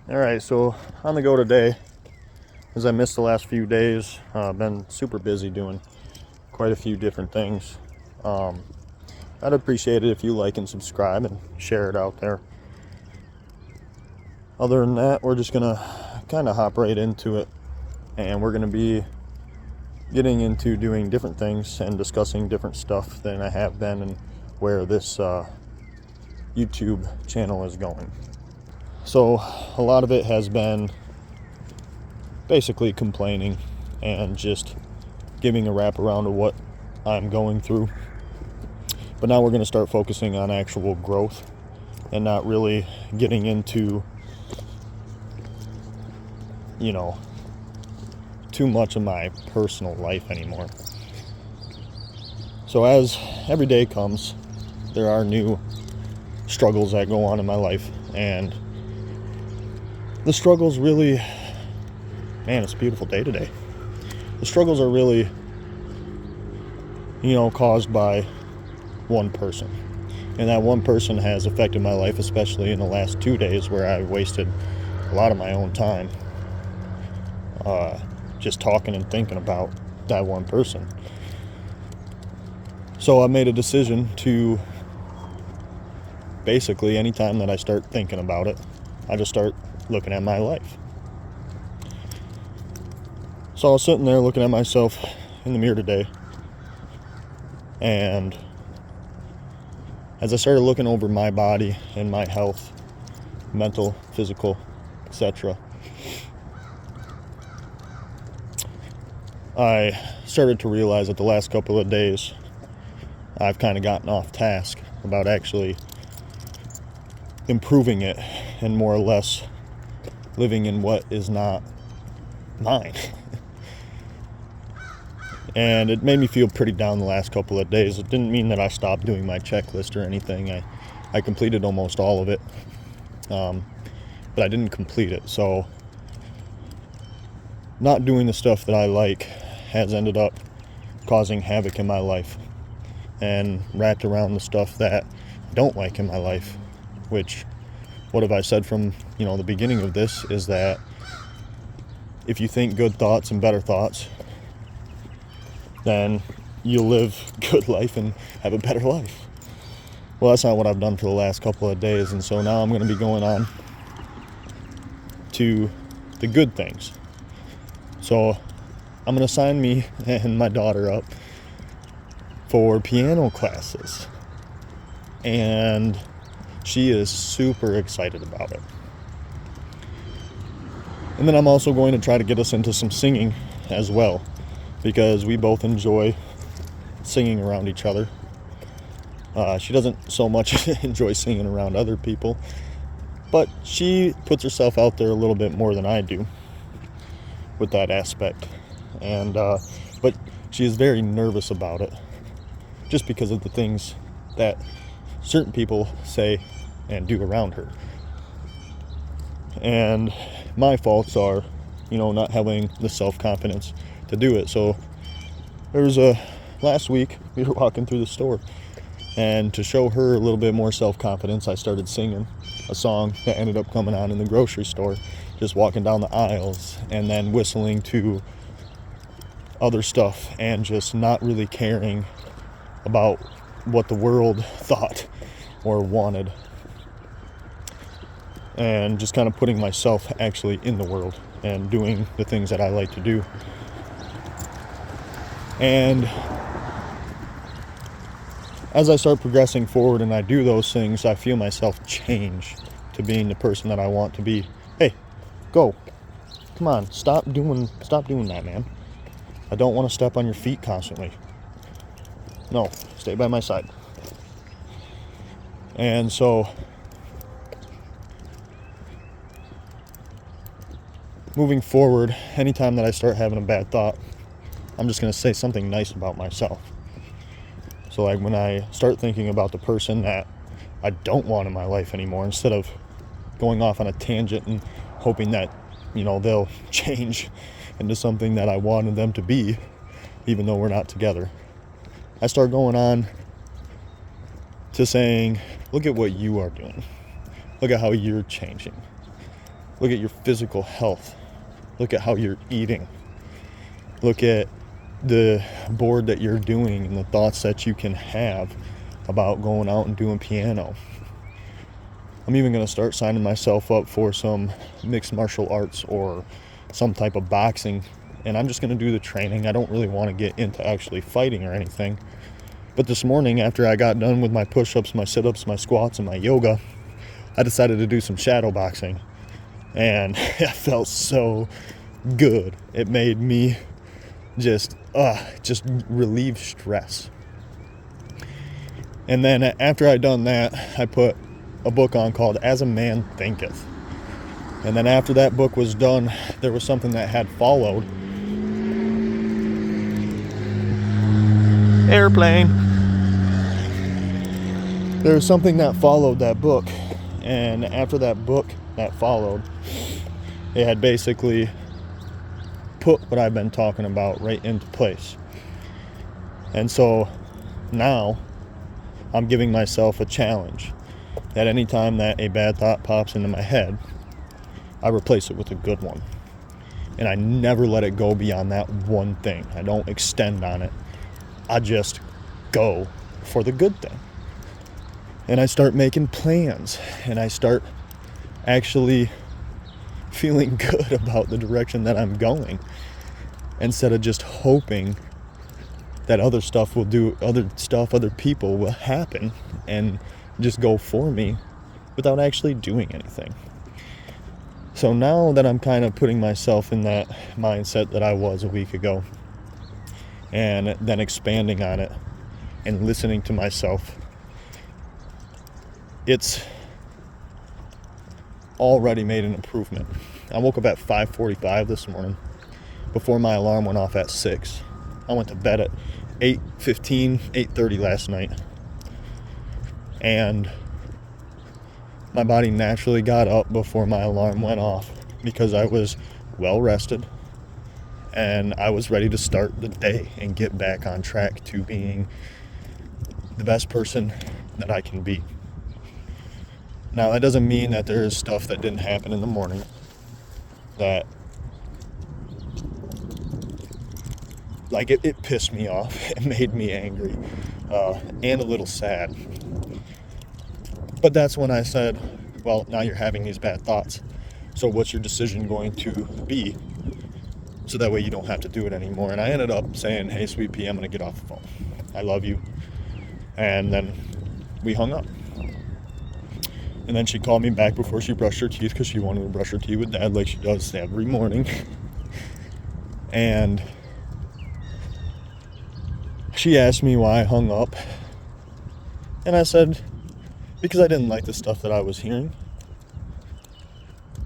All right, so on the go today, as I missed the last few days, I've been super busy doing quite a few different things. Um, I'd appreciate it if you like and subscribe and share it out there. Other than that, we're just gonna kind of hop right into it, and we're gonna be getting into doing different things and discussing different stuff than I have been and where this YouTube channel is going. So a lot of it has been basically complaining and just giving a wrap around of what I'm going through. But now we're going to start focusing on actual growth and not really getting into, too much of my personal life anymore. So as every day comes, there are new struggles that go on in my life, and the struggles really, man, it's a beautiful day today. The struggles are really, caused by one person. And that one person has affected my life, especially in the last 2 days where I wasted a lot of my own time just talking and thinking about that one person. So I made a decision to basically, anytime that I start thinking about it, I just start looking at my life. So I was sitting there looking at myself in the mirror today, and as I started looking over my body and my health, mental, physical, etc., I started to realize that the last couple of days I've kind of gotten off task about actually improving it and more or less living in what is not mine. And it made me feel pretty down the last couple of days. It didn't mean that I stopped doing my checklist or anything. I completed almost all of it, but I didn't complete it. So not doing the stuff that I like has ended up causing havoc in my life and wrapped around the stuff that I don't like in my life, which, what have I said from the beginning of this, is that if you think good thoughts and better thoughts, then you'll live good life and have a better life. Well, that's not what I've done for the last couple of days, and so now I'm going to be going on to the good things. So I'm going to sign me and my daughter up for piano classes, and she is super excited about it. And then I'm also going to try to get us into some singing as well, because we both enjoy singing around each other. She doesn't so much enjoy singing around other people, but she puts herself out there a little bit more than I do with that aspect. And but she is very nervous about it, just because of the things that certain people say and do around her. And my faults are, not having the self-confidence to do it. So there was last week we were walking through the store, and to show her a little bit more self-confidence, I started singing a song that ended up coming on in the grocery store, just walking down the aisles and then whistling to other stuff and just not really caring about what the world thought or wanted, and just kind of putting myself actually in the world and doing the things that I like to do. And as I start progressing forward and I do those things, I feel myself change to being the person that I want to be. Hey, go. Come on, stop doing that, man. I don't want to step on your feet constantly. No, stay by my side. And so moving forward, anytime that I start having a bad thought, I'm just going to say something nice about myself. So like when I start thinking about the person that I don't want in my life anymore, instead of going off on a tangent and hoping that, they'll change into something that I wanted them to be, even though we're not together, I start going on to saying, look at what you are doing. Look at how you're changing. Look at your physical health. Look at how you're eating. Look at the board that you're doing and the thoughts that you can have about going out and doing piano. I'm even going to start signing myself up for some mixed martial arts or some type of boxing, and I'm just going to do the training. I don't really want to get into actually fighting or anything. But this morning, after I got done with my push-ups, my sit-ups, my squats, and my yoga, I decided to do some shadow boxing. And it felt so good. It made me just relieve stress. And then after I done that, I put a book on called As a Man Thinketh. And then after that book was done, there was something that had followed. Airplane. There was something that followed that book. And after that book that followed, it had basically put what I've been talking about right into place. And so now I'm giving myself a challenge that anytime that a bad thought pops into my head, I replace it with a good one. And I never let it go beyond that one thing. I don't extend on it. I just go for the good thing. And I start making plans, and I start actually feeling good about the direction that I'm going, instead of just hoping that other people will happen and just go for me without actually doing anything. So now that I'm kind of putting myself in that mindset that I was a week ago, and then expanding on it and listening to myself, it's already made an improvement. I woke up at 5:45 this morning before my alarm went off at 6. I went to bed at 8:15, 8:30 last night. And my body naturally got up before my alarm went off because I was well rested and I was ready to start the day and get back on track to being the best person that I can be. Now, that doesn't mean that there is stuff that didn't happen in the morning that, like, it pissed me off. It made me angry and a little sad. But that's when I said, well, now you're having these bad thoughts. So what's your decision going to be? So that way you don't have to do it anymore. And I ended up saying, hey, sweet pea, I'm going to get off the phone. I love you. And then we hung up. And then she called me back before she brushed her teeth because she wanted to brush her teeth with Dad like she does every morning. And she asked me why I hung up. And I said, because I didn't like the stuff that I was hearing.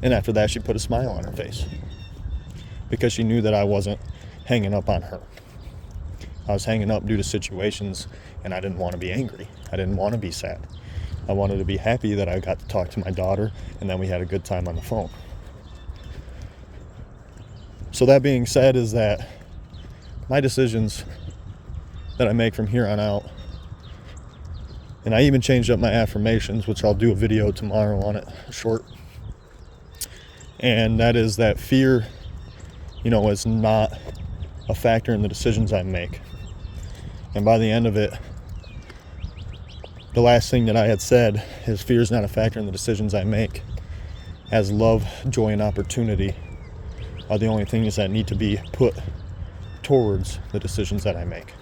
And after that, she put a smile on her face because she knew that I wasn't hanging up on her. I was hanging up due to situations, and I didn't want to be angry. I didn't want to be sad. I wanted to be happy that I got to talk to my daughter, and then we had a good time on the phone. So that being said, is that my decisions that I make from here on out, and I even changed up my affirmations, which I'll do a video tomorrow on it, short. And that is that fear, is not a factor in the decisions I make. And by the end of it, the last thing that I had said is fear is not a factor in the decisions I make, as love, joy, and opportunity are the only things that need to be put towards the decisions that I make.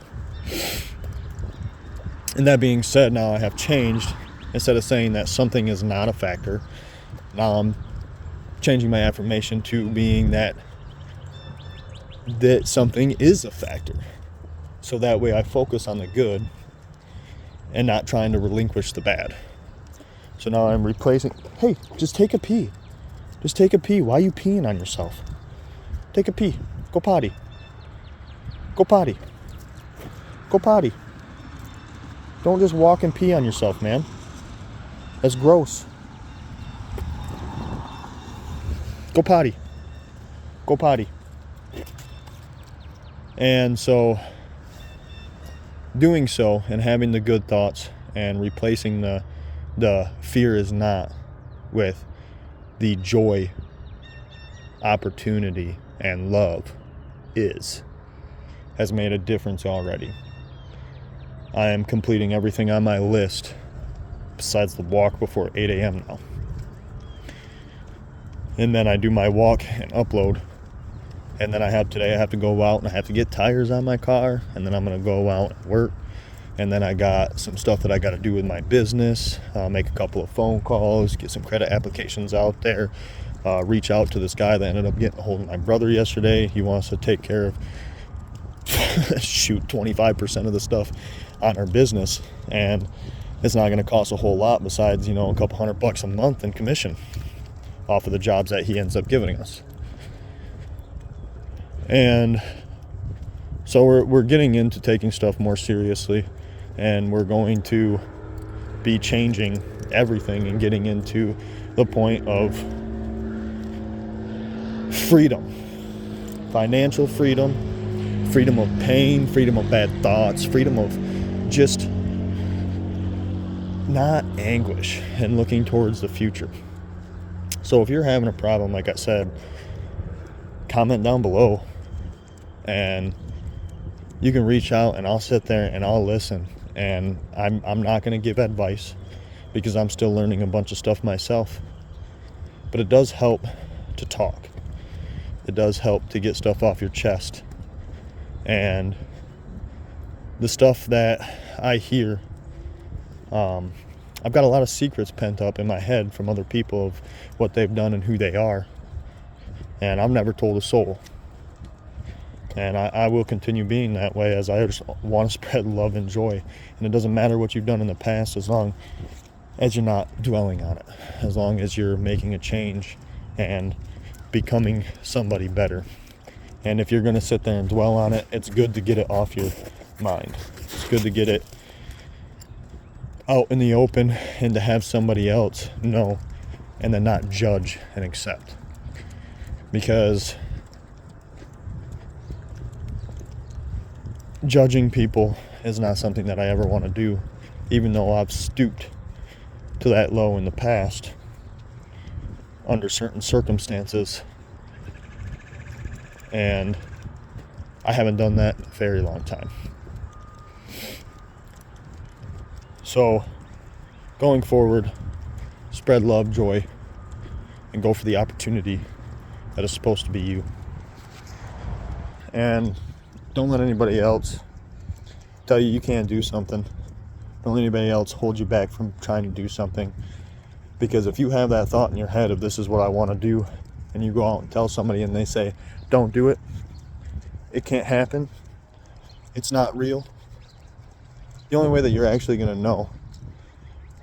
And that being said, now I have changed. Instead of saying that something is not a factor, now I'm changing my affirmation to being that something is a factor. So that way I focus on the good and not trying to relinquish the bad. So now I'm replacing, hey, just take a pee. Just take a pee. Why are you peeing on yourself? Take a pee. Go potty. Go potty. Go potty. Don't just walk and pee on yourself, man. That's gross. Go potty. Go potty. And so, doing so and having the good thoughts and replacing the fear is not with the joy opportunity and love has made a difference already. I am completing everything on my list besides the walk before 8 a.m. now. And then I do my walk and upload. And then today I have to go out and I have to get tires on my car. And then I'm going to go out and work. And then I got some stuff that I got to do with my business. Make a couple of phone calls, get some credit applications out there. Reach out to this guy that ended up getting a hold of my brother yesterday. He wants to take care of 25% of the stuff on our business. And it's not going to cost a whole lot besides, a couple $100 a month in commission off of the jobs that he ends up giving us. And so we're getting into taking stuff more seriously, and we're going to be changing everything and getting into the point of freedom, financial freedom, freedom of pain, freedom of bad thoughts, freedom of just not anguish, and looking towards the future. So if you're having a problem, like I said, comment down below and you can reach out and I'll sit there and I'll listen. And I'm not going to give advice because I'm still learning a bunch of stuff myself. But it does help to talk. It does help to get stuff off your chest. And the stuff that I hear, I've got a lot of secrets pent up in my head from other people of what they've done and who they are. And I've never told a soul. And I will continue being that way, as I just want to spread love and joy. And it doesn't matter what you've done in the past, as long as you're not dwelling on it. As long as you're making a change and becoming somebody better. And if you're going to sit there and dwell on it, it's good to get it off your mind. It's good to get it out in the open and to have somebody else know and then not judge and accept. Because judging people is not something that I ever want to do, even though I've stooped to that low in the past under certain circumstances. And I haven't done that in a very long time. So, going forward, spread love, joy, and go for the opportunity that is supposed to be you. And don't let anybody else tell you can't do something. Don't let anybody else hold you back from trying to do something. Because if you have that thought in your head of this is what I want to do, and you go out and tell somebody and they say, don't do it, it can't happen, it's not real, the only way that you're actually going to know,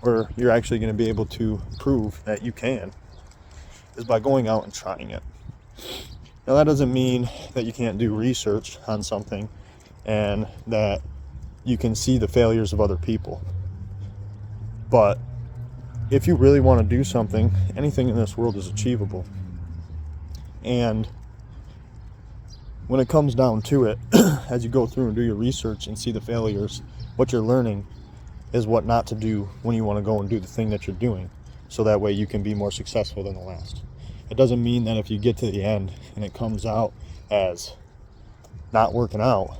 or you're actually going to be able to prove that you can, is by going out and trying it. Now that doesn't mean that you can't do research on something and that you can see the failures of other people. But if you really want to do something, anything in this world is achievable. And when it comes down to it, as you go through and do your research and see the failures, what you're learning is what not to do when you want to go and do the thing that you're doing, so that way you can be more successful than the last. It doesn't mean that if you get to the end and it comes out as not working out,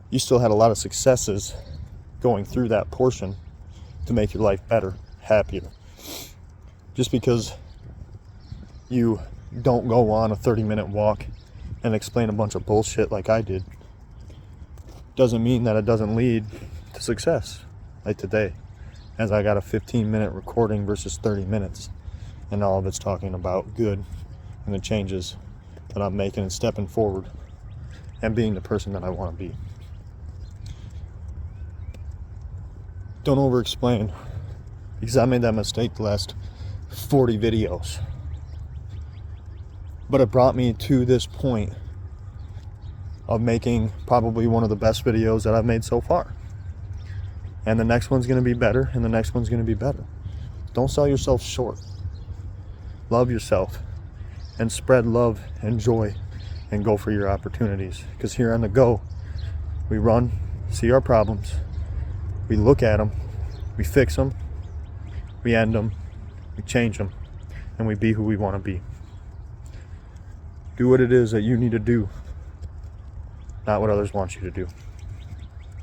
you still had a lot of successes going through that portion to make your life better, happier. Just because you don't go on a 30-minute walk and explain a bunch of bullshit like I did doesn't mean that it doesn't lead to success. Like today, as I got a 15-minute recording versus 30 minutes, and all of it's talking about good and the changes that I'm making and stepping forward and being the person that I want to be. Don't over-explain, because I made that mistake the last 40 videos. But it brought me to this point of making probably one of the best videos that I've made so far. And the next one's going to be better, and the next one's going to be better. Don't sell yourself short. Love yourself and spread love and joy and go for your opportunities. Because here on the go, we run, see our problems, we look at them, we fix them, we end them, we change them, and we be who we want to be. Do what it is that you need to do, not what others want you to do.